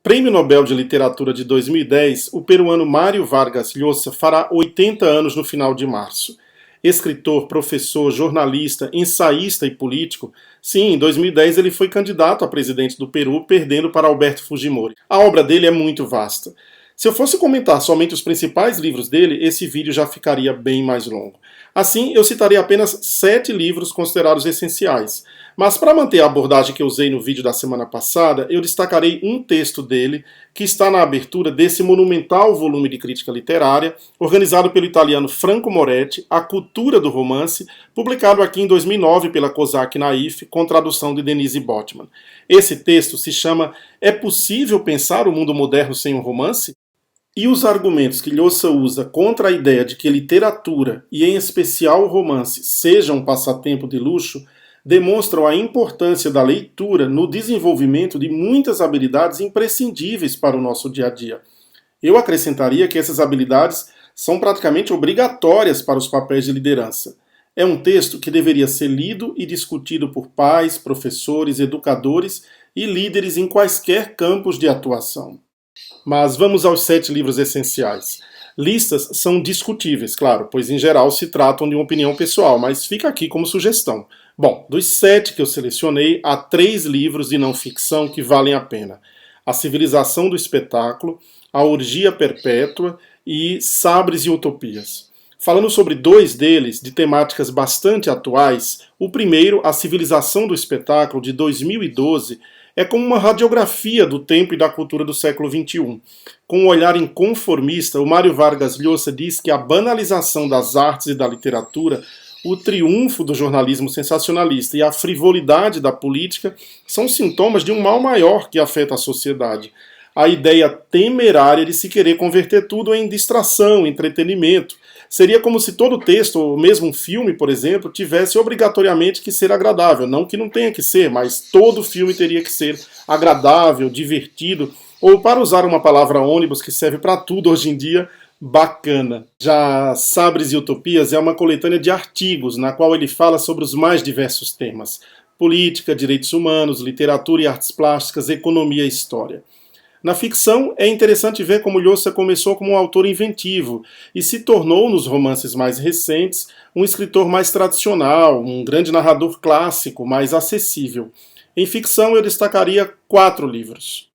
Prêmio Nobel de Literatura de 2010, o peruano Mário Vargas Llosa fará 80 anos no final de março. Escritor, professor, jornalista, ensaísta e político, sim, em 2010 ele foi candidato a presidente do Peru, perdendo para Alberto Fujimori. A obra dele é muito vasta. Se eu fosse comentar somente os principais livros dele, esse vídeo já ficaria bem mais longo. Assim, eu citarei apenas 7 livros considerados essenciais. Mas para manter a abordagem que eu usei no vídeo da semana passada, eu destacarei um texto dele que está na abertura desse monumental volume de crítica literária, organizado pelo italiano Franco Moretti, A Cultura do Romance, publicado aqui em 2009 pela Cosac Naif, com tradução de Denise Botman. Esse texto se chama É possível pensar o mundo moderno sem um romance? E os argumentos que Llosa usa contra a ideia de que literatura, e em especial o romance, seja um passatempo de luxo, demonstram a importância da leitura no desenvolvimento de muitas habilidades imprescindíveis para o nosso dia a dia. Eu acrescentaria que essas habilidades são praticamente obrigatórias para os papéis de liderança. É um texto que deveria ser lido e discutido por pais, professores, educadores e líderes em quaisquer campos de atuação. Mas vamos aos 7 livros essenciais. Listas são discutíveis, claro, pois em geral se tratam de uma opinião pessoal, mas fica aqui como sugestão. Bom, dos 7 que eu selecionei, há 3 livros de não ficção que valem a pena. A Civilização do Espetáculo, A Orgia Perpétua e Sabres e Utopias. Falando sobre 2 deles, de temáticas bastante atuais, o primeiro, A Civilização do Espetáculo, de 2012, é como uma radiografia do tempo e da cultura do século XXI. Com um olhar inconformista, o Mário Vargas Llosa diz que a banalização das artes e da literatura, o triunfo do jornalismo sensacionalista e a frivolidade da política são sintomas de um mal maior que afeta a sociedade. A ideia temerária de se querer converter tudo em distração, entretenimento. Seria como se todo texto, ou mesmo um filme, por exemplo, tivesse obrigatoriamente que ser agradável. Não que não tenha que ser, mas todo filme teria que ser agradável, divertido, ou, para usar uma palavra ônibus que serve para tudo hoje em dia, bacana. Já Sabres e Utopias é uma coletânea de artigos na qual ele fala sobre os mais diversos temas: política, direitos humanos, literatura e artes plásticas, economia e história. Na ficção, é interessante ver como Llosa começou como um autor inventivo e se tornou, nos romances mais recentes, um escritor mais tradicional, um grande narrador clássico, mais acessível. Em ficção, eu destacaria 4 livros.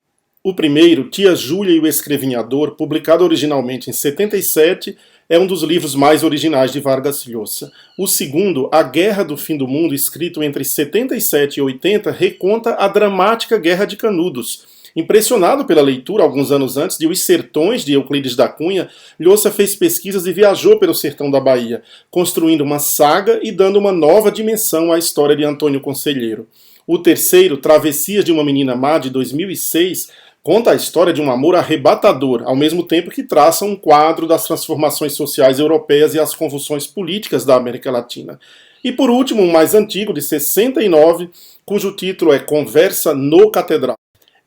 O primeiro, Tia Júlia e o Escrevinhador, publicado originalmente em 77, é um dos livros mais originais de Vargas Llosa. O segundo, A Guerra do Fim do Mundo, escrito entre 77 e 80, reconta a dramática Guerra de Canudos. Impressionado pela leitura, alguns anos antes, de Os Sertões, de Euclides da Cunha, Llosa fez pesquisas e viajou pelo sertão da Bahia, construindo uma saga e dando uma nova dimensão à história de Antônio Conselheiro. O terceiro, Travessias de uma Menina Má, de 2006, conta a história de um amor arrebatador, ao mesmo tempo que traça um quadro das transformações sociais europeias e as convulsões políticas da América Latina. E por último, um mais antigo, de 69, cujo título é Conversa no Catedral.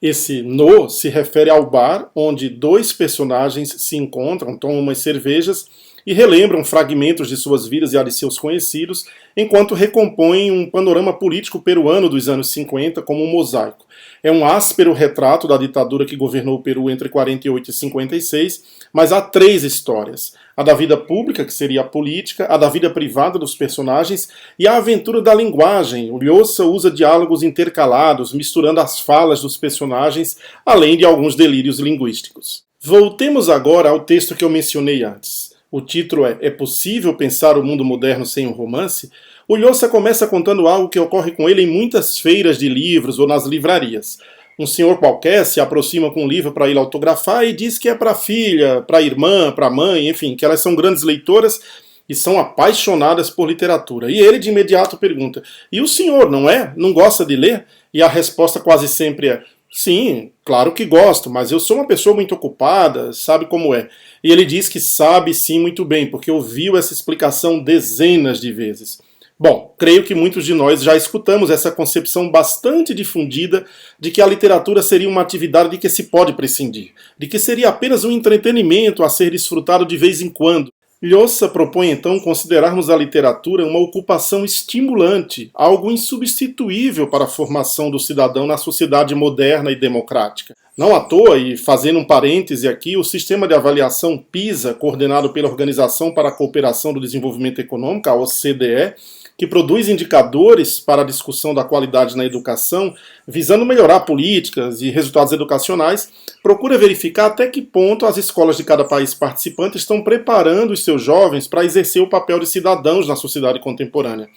Esse no se refere ao bar onde 2 personagens se encontram, tomam umas cervejas e relembram fragmentos de suas vidas e a de seus conhecidos, enquanto recompõem um panorama político peruano dos anos 50 como um mosaico. É um áspero retrato da ditadura que governou o Peru entre 48 e 56, mas há 3 histórias. A da vida pública, que seria a política, a da vida privada dos personagens e a aventura da linguagem. O Llosa usa diálogos intercalados, misturando as falas dos personagens, além de alguns delírios linguísticos. Voltemos agora ao texto que eu mencionei antes. O título é possível pensar o mundo moderno sem um romance? O Llosa começa contando algo que ocorre com ele em muitas feiras de livros ou nas livrarias. Um senhor qualquer se aproxima com um livro para ir autografar e diz que é para a filha, para a irmã, para a mãe, enfim, que elas são grandes leitoras e são apaixonadas por literatura. E ele de imediato pergunta, e o senhor, não é? Não gosta de ler? E a resposta quase sempre é, sim, claro que gosto, mas eu sou uma pessoa muito ocupada, sabe como é. E ele diz que sabe sim muito bem, porque ouviu essa explicação dezenas de vezes. Bom, creio que muitos de nós já escutamos essa concepção bastante difundida de que a literatura seria uma atividade de que se pode prescindir, de que seria apenas um entretenimento a ser desfrutado de vez em quando. Llosa propõe então considerarmos a literatura uma ocupação estimulante, algo insubstituível para a formação do cidadão na sociedade moderna e democrática. Não à toa, e fazendo um parêntese aqui, o sistema de avaliação PISA, coordenado pela Organização para a Cooperação do Desenvolvimento Econômico, a OCDE, que produz indicadores para a discussão da qualidade na educação, visando melhorar políticas e resultados educacionais, procura verificar até que ponto as escolas de cada país participante estão preparando os seus jovens para exercer o papel de cidadãos na sociedade contemporânea.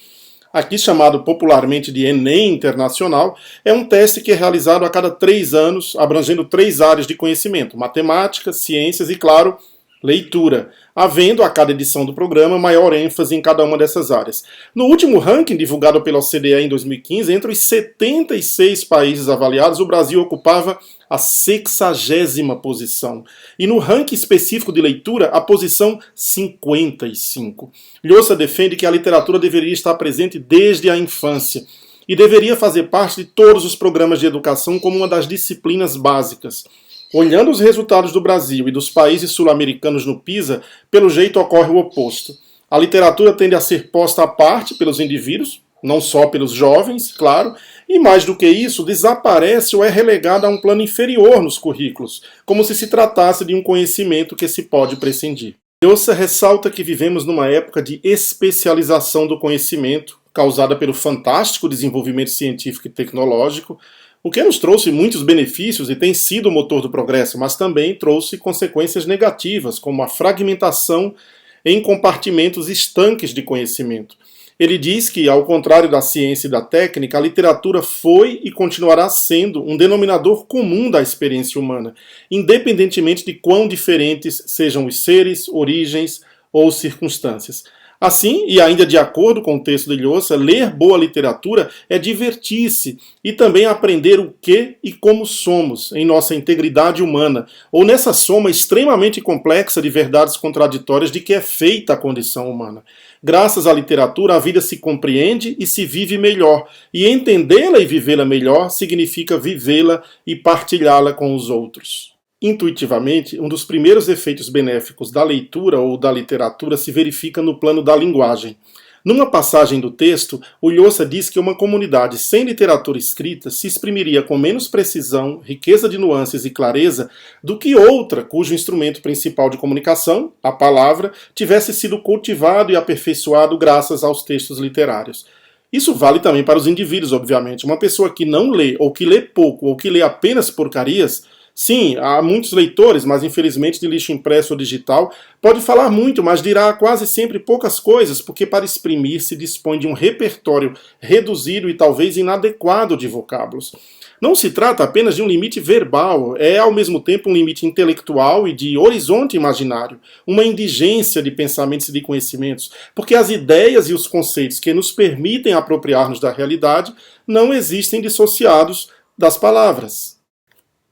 Aqui chamado popularmente de Enem Internacional, é um teste que é realizado a cada 3 anos, abrangendo 3 áreas de conhecimento: matemática, ciências e, claro, leitura, havendo a cada edição do programa maior ênfase em cada uma dessas áreas. No último ranking divulgado pela OCDE em 2015, entre os 76 países avaliados, o Brasil ocupava a 60ª posição. E no ranking específico de leitura, a posição 55. Llosa defende que a literatura deveria estar presente desde a infância e deveria fazer parte de todos os programas de educação como uma das disciplinas básicas. Olhando os resultados do Brasil e dos países sul-americanos no PISA, pelo jeito ocorre o oposto. A literatura tende a ser posta à parte pelos indivíduos, não só pelos jovens, claro, e mais do que isso, desaparece ou é relegada a um plano inferior nos currículos, como se tratasse de um conhecimento que se pode prescindir. Llosa ressalta que vivemos numa época de especialização do conhecimento, causada pelo fantástico desenvolvimento científico e tecnológico, o que nos trouxe muitos benefícios e tem sido o motor do progresso, mas também trouxe consequências negativas, como a fragmentação em compartimentos estanques de conhecimento. Ele diz que, ao contrário da ciência e da técnica, a literatura foi e continuará sendo um denominador comum da experiência humana, independentemente de quão diferentes sejam os seres, origens ou circunstâncias. Assim, e ainda de acordo com o texto de Llosa, ler boa literatura é divertir-se e também aprender o que e como somos em nossa integridade humana, ou nessa soma extremamente complexa de verdades contraditórias de que é feita a condição humana. Graças à literatura, a vida se compreende e se vive melhor, e entendê-la e vivê-la melhor significa vivê-la e partilhá-la com os outros. Intuitivamente, um dos primeiros efeitos benéficos da leitura ou da literatura se verifica no plano da linguagem. Numa passagem do texto, o Llosa diz que uma comunidade sem literatura escrita se exprimiria com menos precisão, riqueza de nuances e clareza do que outra cujo instrumento principal de comunicação, a palavra, tivesse sido cultivado e aperfeiçoado graças aos textos literários. Isso vale também para os indivíduos, obviamente. Uma pessoa que não lê, ou que lê pouco, ou que lê apenas porcarias. Sim, há muitos leitores, mas infelizmente de lixo impresso ou digital, pode falar muito, mas dirá quase sempre poucas coisas, porque para exprimir-se dispõe de um repertório reduzido e talvez inadequado de vocábulos. Não se trata apenas de um limite verbal, é ao mesmo tempo um limite intelectual e de horizonte imaginário, uma indigência de pensamentos e de conhecimentos, porque as ideias e os conceitos que nos permitem apropriar-nos da realidade não existem dissociados das palavras.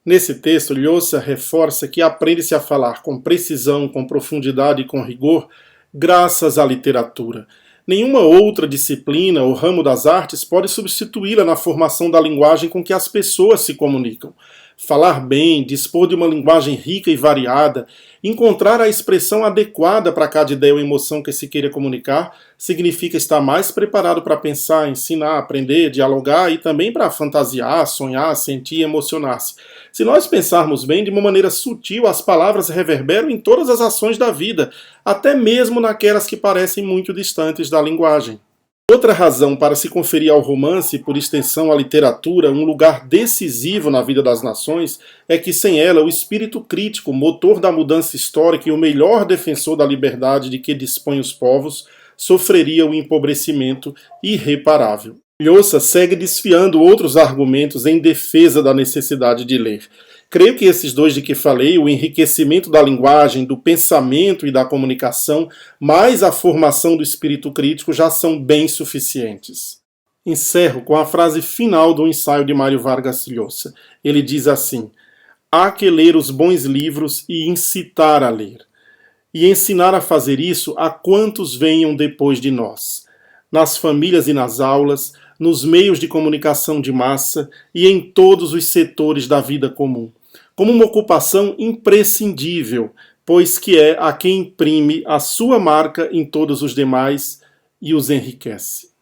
Nesse texto, Llosa reforça que aprende-se a falar com precisão, com profundidade e com rigor graças à literatura. Nenhuma outra disciplina ou ramo das artes pode substituí-la na formação da linguagem com que as pessoas se comunicam. Falar bem, dispor de uma linguagem rica e variada, encontrar a expressão adequada para cada ideia ou emoção que se queira comunicar, significa estar mais preparado para pensar, ensinar, aprender, dialogar e também para fantasiar, sonhar, sentir e emocionar-se. Se nós pensarmos bem, de uma maneira sutil, as palavras reverberam em todas as ações da vida, até mesmo naquelas que parecem muito distantes da linguagem. Outra razão para se conferir ao romance e, por extensão, à literatura, um lugar decisivo na vida das nações, é que sem ela o espírito crítico, motor da mudança histórica e o melhor defensor da liberdade de que dispõem os povos, sofreria um empobrecimento irreparável. Llosa segue desfiando outros argumentos em defesa da necessidade de ler. Creio que esses dois de que falei, o enriquecimento da linguagem, do pensamento e da comunicação, mais a formação do espírito crítico, já são bem suficientes. Encerro com a frase final do ensaio de Mário Vargas Llosa. Ele diz assim: há que ler os bons livros e incitar a ler, e ensinar a fazer isso a quantos venham depois de nós, nas famílias e nas aulas, nos meios de comunicação de massa e em todos os setores da vida comum, como uma ocupação imprescindível, pois que é a quem imprime a sua marca em todos os demais e os enriquece.